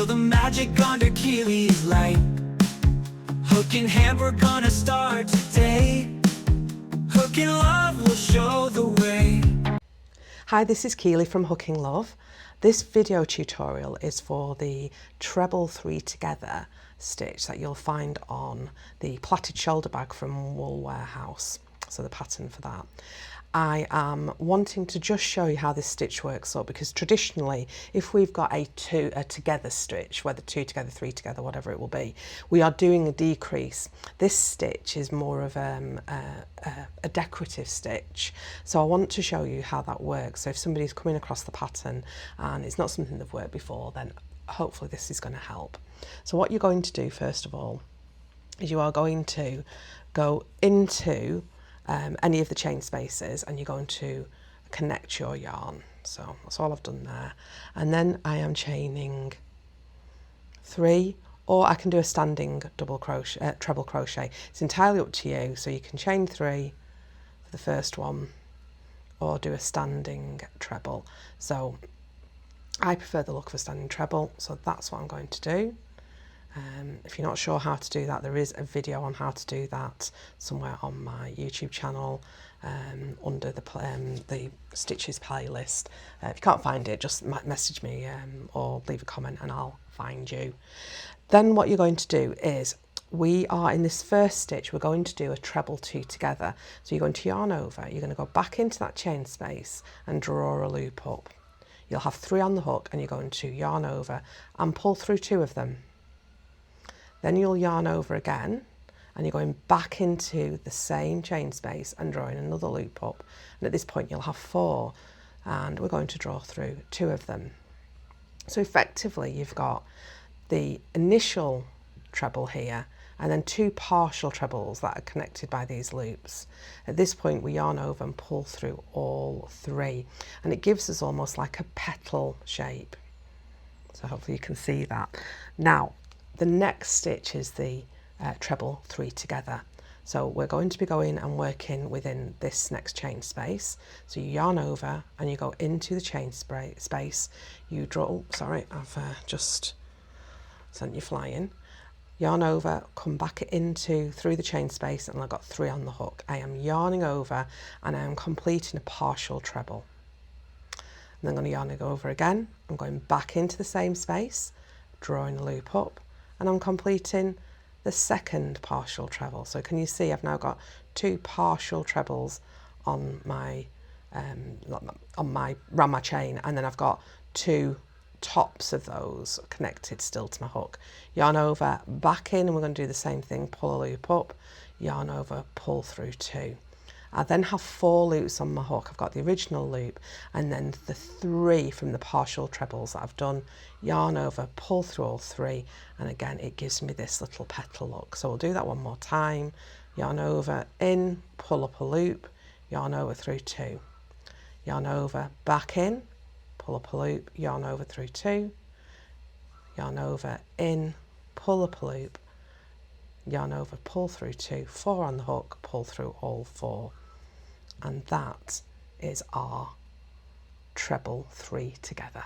Feel the magic under Keely's light. Hook in hand, we're gonna start today. Hook in love will show the way. Hi, this is Keely from Hooking Love. This video tutorial is for the treble 3 together stitch that you'll find on the Plaited Shoulder Bag from Wool Warehouse, so the pattern for that. I am wanting to just show you how this stitch works up, because traditionally if we've got a together stitch, whether 2 together, 3 together, whatever it will be, we are doing a decrease. This stitch is more of a decorative stitch, so I want to show you how that works. So if somebody's coming across the pattern and it's not something they've worked before, then hopefully this is going to help. So what you're going to do first of all is you are going to go into any of the chain spaces and you're going to connect your yarn. So that's all I've done there, and then I am chaining 3, or I can do a standing double crochet, treble crochet. It's entirely up to you. So you can chain 3 for the first one or do a standing treble. So I prefer the look of a standing treble, so that's what I'm going to do. If you're not sure how to do that, there is a video on how to do that somewhere on my YouTube channel under the stitches playlist. If you can't find it, just message me or leave a comment and I'll find you. Then what you're going to do is, we are in this first stitch, we're going to do a treble 2 together. So you're going to yarn over, you're going to go back into that chain space and draw a loop up. You'll have 3 on the hook and you're going to yarn over and pull through 2 of them. Then you'll yarn over again and you're going back into the same chain space and drawing another loop up. And at this point you'll have 4, and we're going to draw through 2 of them. So effectively you've got the initial treble here and then 2 partial trebles that are connected by these loops. At this point we yarn over and pull through all 3, and it gives us almost like a petal shape. So hopefully you can see that. Now the next stitch is the treble 3 together. So we're going to be going and working within this next chain space. So you yarn over and you go into the chain space. You draw, oh, sorry, I've just sent you flying. Yarn over, come back into through the chain space, and I've got 3 on the hook. I am yarning over and I am completing a partial treble. And I'm going to yarn over again. I'm going back into the same space, drawing a loop up, and I'm completing the second partial treble. So can you see I've now got 2 partial trebles on my around my chain, and then I've got 2 tops of those connected still to my hook. Yarn over, back in, and we're going to do the same thing, pull a loop up, yarn over, pull through 2. I then have 4 loops on my hook. I've got the original loop and then the 3 from the partial trebles that I've done. Yarn over, pull through all 3, and again it gives me this little petal look. So we'll do that one more time. Yarn over, in, pull up a loop, yarn over through 2. Yarn over, back in, pull up a loop, yarn over through 2. Yarn over, in, pull up a loop, yarn over, pull through 2, 4 on the hook, pull through all 4. And that is our treble 3 together.